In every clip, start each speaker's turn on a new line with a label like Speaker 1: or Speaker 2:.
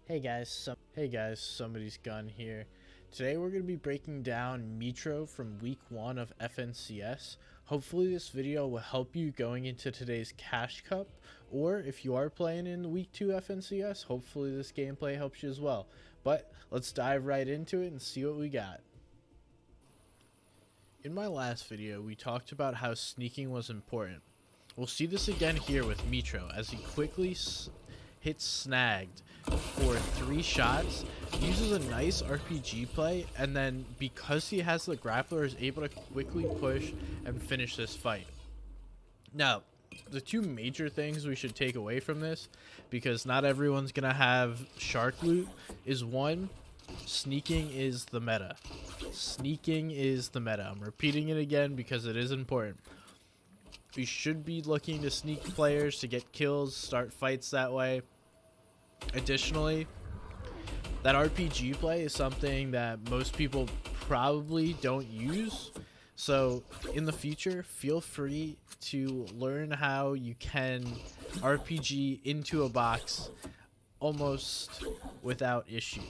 Speaker 1: Hey guys, somebody's gun here. Today we're going to be breaking down Mitr0 from week 1 of FNCS. Hopefully this video will help you going into today's Cash Cup, or if you are playing in week 2 FNCS, hopefully this gameplay helps you as well. But let's dive right into it and see what we got. In my last video, we talked about how sneaking was important. We'll see this again here with Mitr0 as he quickly hits snagged for 3 shots, uses a nice RPG play, and then because he has the grappler is able to quickly push and finish this fight. Now, the 2 major things we should take away from this, because not everyone's gonna have shark loot, is 1, sneaking is the meta. Sneaking is the meta. I'm repeating it again because it is important. You should be looking to sneak players to get kills, start fights that way. Additionally, that RPG play is something that most people probably don't use. So in the future, feel free to learn how you can RPG into a box almost without issue.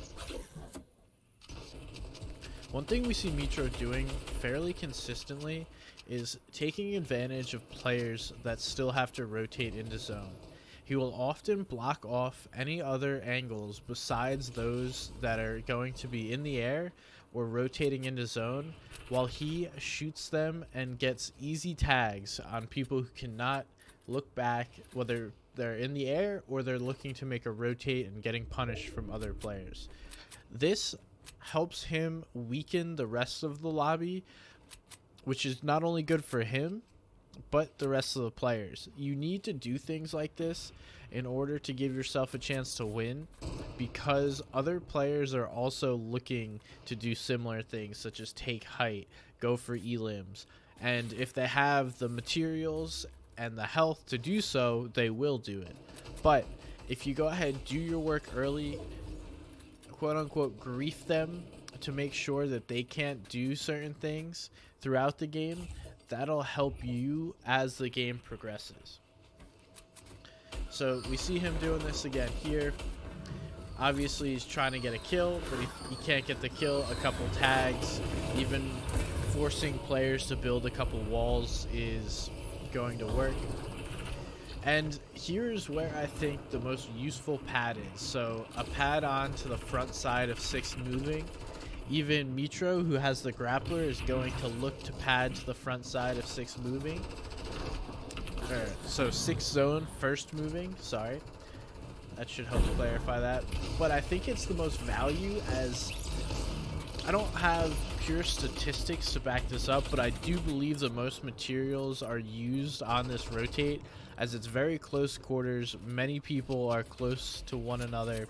Speaker 1: One thing we see Mitr0 doing fairly consistently is taking advantage of players that still have to rotate into zone. He will often block off any other angles besides those that are going to be in the air or rotating into zone, while he shoots them and gets easy tags on people who cannot look back, whether they're in the air or they're looking to make a rotate and getting punished from other players. This helps him weaken the rest of the lobby, which is not only good for him, but the rest of the players. You need to do things like this in order to give yourself a chance to win, because other players are also looking to do similar things, such as take height, go for elims, and if they have the materials and the health to do so, they will do it. But if you go ahead, do your work early, quote unquote grief them to make sure that they can't do certain things throughout the game, that'll help you as the game progresses. So we see him doing this again here. Obviously he's trying to get a kill, but he can't get the kill. A couple tags, even forcing players to build a couple walls is going to work. And here's where I think the most useful pad is. So a pad on to the front side of 6 moving. Even Mitr0, who has the grappler, is going to look to pad to the front side of 6 moving. So 6 zone, first moving, sorry. That should help clarify that. But I think it's the most value, as I don't have pure statistics to back this up, but I do believe the most materials are used on this rotate, as it's very close quarters. Many people are close to one another.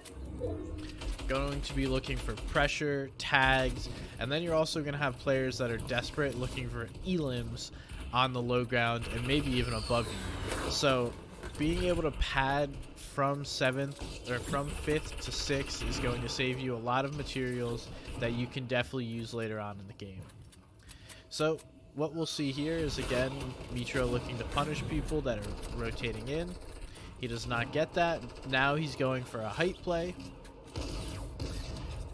Speaker 1: Going to be looking for pressure, tags, and then you're also going to have players that are desperate looking for elims on the low ground and maybe even above you. So being able to pad from 7th or from 5th to 6th is going to save you a lot of materials that you can definitely use later on in the game. So what we'll see here is, again, Mitr0 looking to punish people that are rotating in. He does not get that. Now he's going for a height play.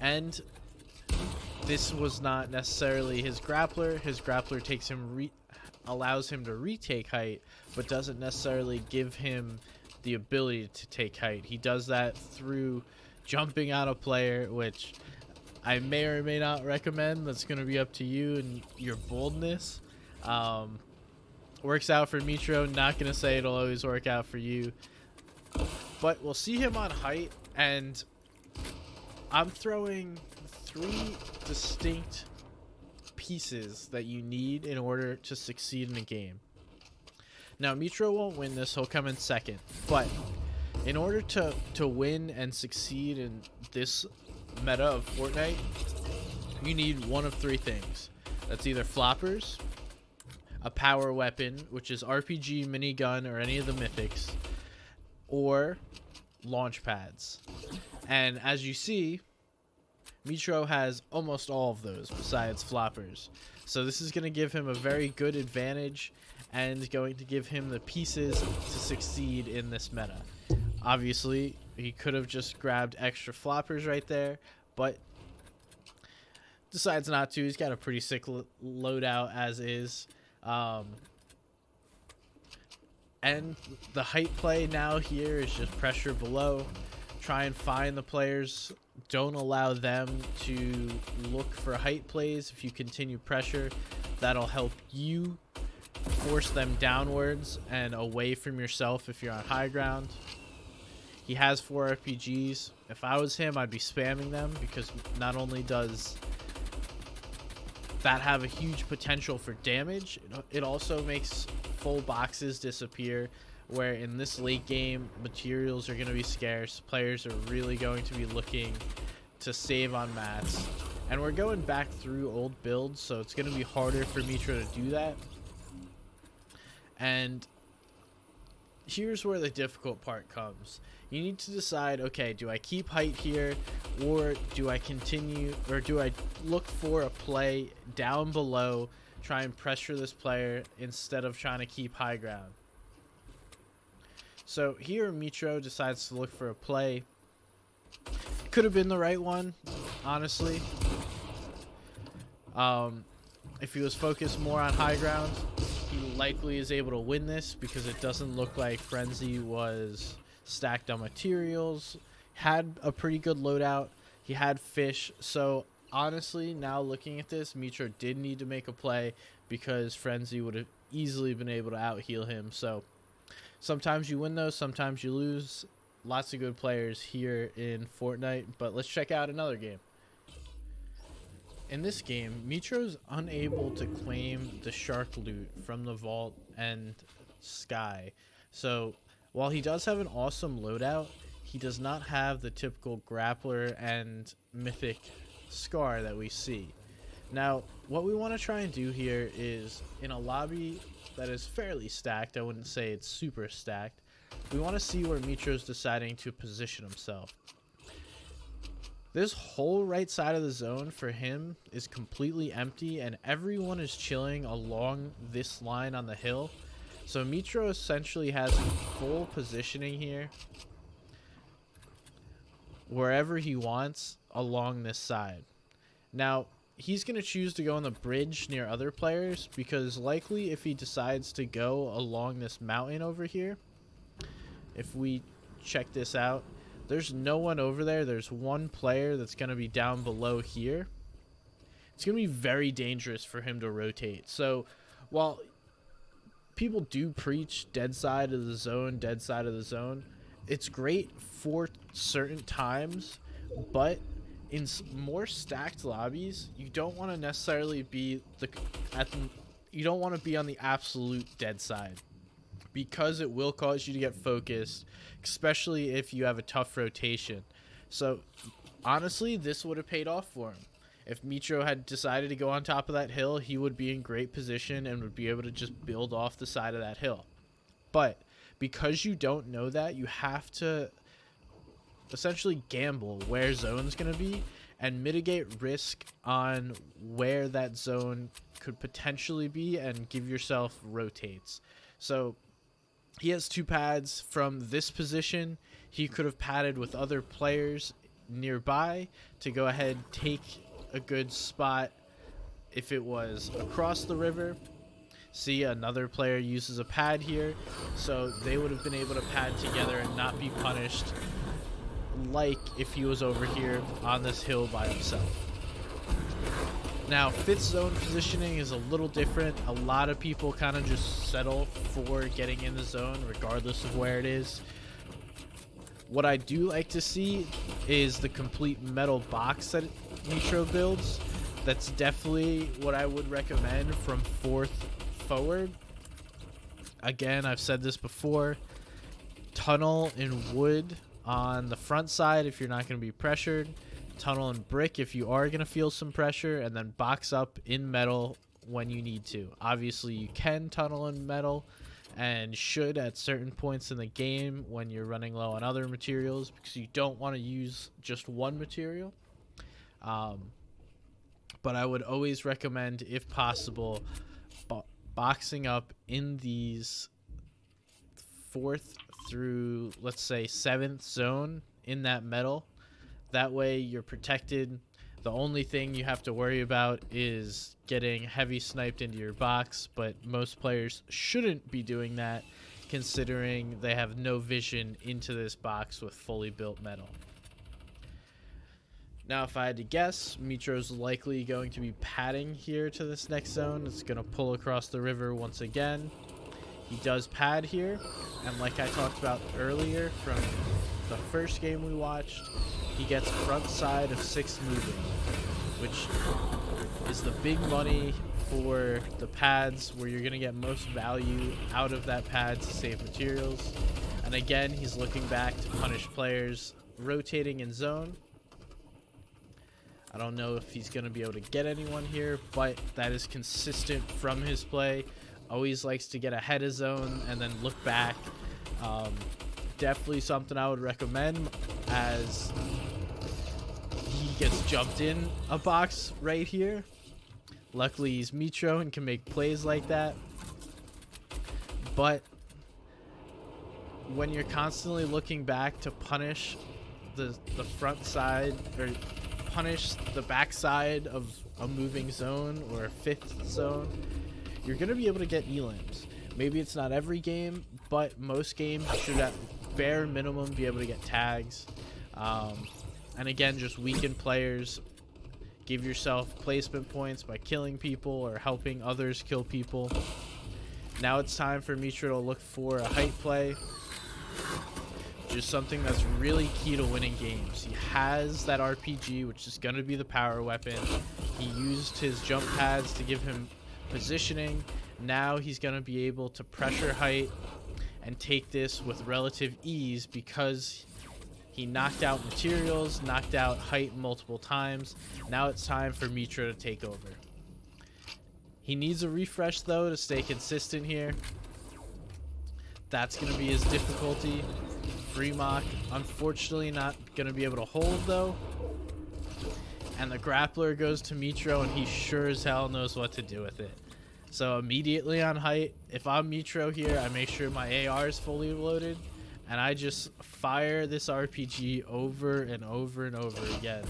Speaker 1: And this was not necessarily his grappler. His grappler takes him, allows him to retake height, but doesn't necessarily give him the ability to take height. He does that through jumping on a player, which I may or may not recommend. That's going to be up to you and your boldness. Works out for Mitr0. Not going to say it'll always work out for you. But we'll see him on height, and I'm throwing 3 distinct pieces that you need in order to succeed in a game. Now, Mitr0 won't win this. He'll come in 2nd. But in order to win and succeed in this meta of Fortnite, you need one of 3 things. That's either floppers, a power weapon, which is RPG, minigun, or any of the mythics, or launch pads. And as you see, Mitr0 has almost all of those besides floppers. So this is going to give him a very good advantage and going to give him the pieces to succeed in this meta. Obviously, He could have just grabbed extra floppers right there, but decides not to. He's got a pretty sick loadout as is. And the height play now here is just pressure below. Try and find the players. Don't allow them to look for height plays. If you continue pressure, that'll help you force them downwards and away from yourself if you're on high ground. He has 4 RPGs. If I was him, I'd be spamming them, because not only does that have a huge potential for damage, it also makes full boxes disappear, where in this late game, materials are going to be scarce. Players are really going to be looking to save on mats. And we're going back through old builds, so it's going to be harder for Mitr0 to do that. And here's where the difficult part comes. You need to decide, okay, do I keep height here, or do I continue, or do I look for a play down below, try and pressure this player instead of trying to keep high ground? So here Mitr0 decides to look for a play. Could have been the right one, honestly. If he was focused more on high ground, he likely is able to win this, because it doesn't look like Frenzy was stacked on materials. Had a pretty good loadout. He had fish. So honestly, now looking at this, Mitr0 did need to make a play, because Frenzy would have easily been able to out heal him. So sometimes you win those, sometimes you lose. Lots of good players here in Fortnite, but let's check out another game. In this game, Mitr0's unable to claim the shark loot from the vault and sky. So while he does have an awesome loadout, he does not have the typical grappler and mythic scar that we see. Now, what we want to try and do here is, in a lobby that is fairly stacked, I wouldn't say it's super stacked, we want to see where Mitr0's deciding to position himself. This whole right side of the zone for him is completely empty, and everyone is chilling along this line on the hill. So Mitr0 essentially has full positioning here wherever he wants along this side. Now, he's going to choose to go on the bridge near other players, because likely if he decides to go along this mountain over here, if we check this out, there's no one over there. There's one player that's going to be down below here. It's going to be very dangerous for him to rotate. So while people do preach dead side of the zone, dead side of the zone, it's great for certain times, but in more stacked lobbies, you don't want to necessarily be you don't want to be on the absolute dead side, because it will cause you to get focused, especially if you have a tough rotation. So honestly, this would have paid off for him. If Mitr0 had decided to go on top of that hill, he would be in great position and would be able to just build off the side of that hill. But because you don't know that, you have to essentially gamble where zone's going to be and mitigate risk on where that zone could potentially be, and give yourself rotates. So he has 2 pads from this position. He could have padded with other players nearby to go ahead, take a good spot if it was across the river. See, another player uses a pad here, so they would have been able to pad together and not be punished like if he was over here on this hill by himself. Now, 5th zone positioning is a little different. A lot of people kind of just settle for getting in the zone regardless of where it is. What I do like to see is the complete metal box that Mitr0 builds. That's definitely what I would recommend from 4th forward. Again, I've said this before. Tunnel in wood on the front side if you're not going to be pressured. Tunnel and brick if you are going to feel some pressure, and then box up in metal when you need to. Obviously, you can tunnel in metal and should at certain points in the game when you're running low on other materials, because you don't want to use just one material. But I would always recommend, if possible, boxing up in these 4th through, let's say, 7th zone in that metal. That way you're protected. The only thing you have to worry about is getting heavy sniped into your box, but most players shouldn't be doing that considering they have no vision into this box with fully built metal. Now, if I had to guess, Mitr0's likely going to be padding here to this next zone. It's going to pull across the river once again. He does pad here, and like I talked about earlier from the first game we watched, he gets front side of 6 moving, which is the big money for the pads, where you're going to get most value out of that pad to save materials. And again, he's looking back to punish players rotating in zone. I don't know if he's going to be able to get anyone here, but that is consistent from his play. Always likes to get ahead of zone and then look back. Definitely something I would recommend, as he gets jumped in a box right here. Luckily he's Mitr0 and can make plays like that. But when you're constantly looking back to punish the front side, or punish the back side of a moving zone or a 5th zone, you're going to be able to get elims. Maybe it's not every game, but most games you should at bare minimum be able to get tags. And again, just weaken players. Give yourself placement points by killing people or helping others kill people. Now it's time for Mitr0 to look for a height play. Just something that's really key to winning games. He has that RPG, which is going to be the power weapon. He used his jump pads to give him positioning. Now he's going to be able to pressure height and take this with relative ease because he knocked out materials, knocked out height multiple times. Now it's time for Mitr0 to take over. He needs a refresh though to stay consistent here. That's going to be his difficulty. Free mock, unfortunately not going to be able to hold though. And the grappler goes to Mitr0, and he sure as hell knows what to do with it. So immediately on height, if I'm Mitr0 here, I make sure my AR is fully loaded, and I just fire this RPG over and over and over again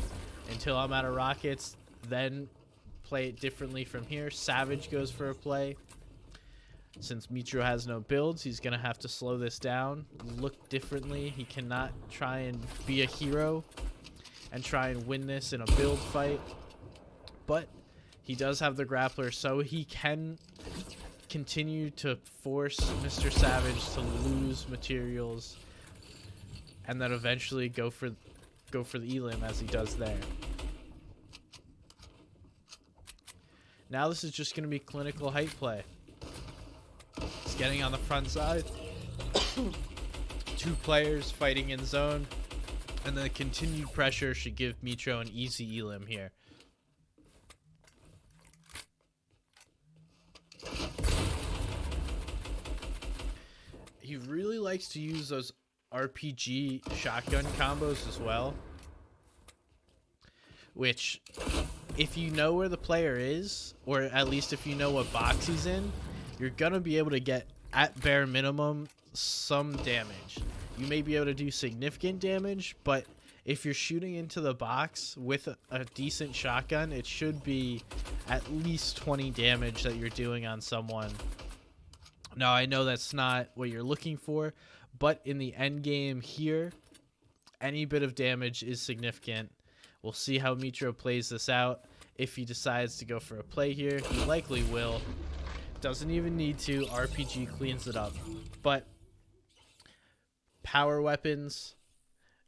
Speaker 1: until I'm out of rockets. Then play it differently from here. Savage goes for a play. Since Mitr0 has no builds, he's going to have to slow this down, look differently. He cannot try and be a hero and try and win this in a build fight. But he does have the grappler, so he can continue to force Mr. Savage to lose materials and then eventually go for the elim as he does there. Now this is just going to be clinical height play. He's getting on the front side. 2 players fighting in zone. And the continued pressure should give Mitr0 an easy elim here. He really likes to use those RPG shotgun combos as well. Which, if you know where the player is, or at least if you know what box he's in, you're going to be able to get, at bare minimum, some damage. You may be able to do significant damage, but if you're shooting into the box with a decent shotgun, it should be at least 20 damage that you're doing on someone. Now, I know that's not what you're looking for, but in the end game here, any bit of damage is significant. We'll see how Mitr0 plays this out. If he decides to go for a play here, he likely will. Doesn't even need to. RPG cleans it up. But power weapons,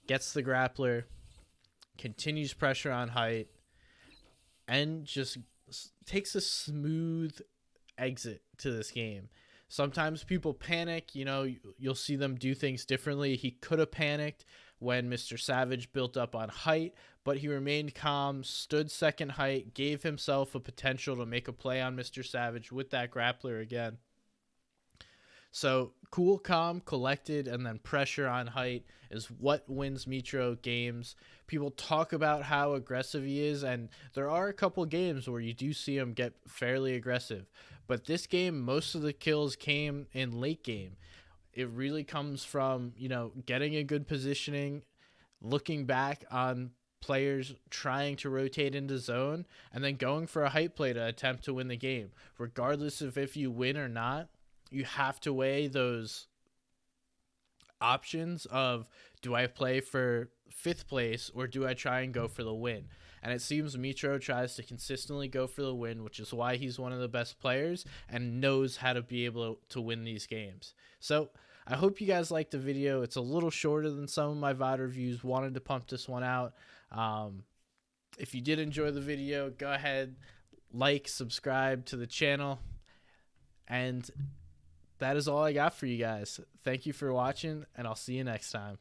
Speaker 1: gets the grappler, continues pressure on height, and just takes a smooth exit to this game. Sometimes people panic, you know, you'll see them do things differently. He could have panicked when Mr. Savage built up on height, but he remained calm, stood second height, gave himself a potential to make a play on Mr. Savage with that grappler again. So cool, calm, collected, and then pressure on height is what wins Mitr0 games. People talk about how aggressive he is, and there are a couple games where you do see him get fairly aggressive. But this game, most of the kills came in late game. It really comes from, you know, getting a good positioning, looking back on players trying to rotate into zone and then going for a hype play to attempt to win the game. Regardless of if you win or not, you have to weigh those options of, do I play for fifth place or do I try and go for the win? And it seems Mitr0 tries to consistently go for the win, which is why he's one of the best players and knows how to be able to win these games. So I hope you guys liked the video. It's a little shorter than some of my VOD reviews. Wanted to pump this one out. If you did enjoy the video, go ahead, like, subscribe to the channel, and that is all I got for you guys. Thank you for watching, and I'll see you next time.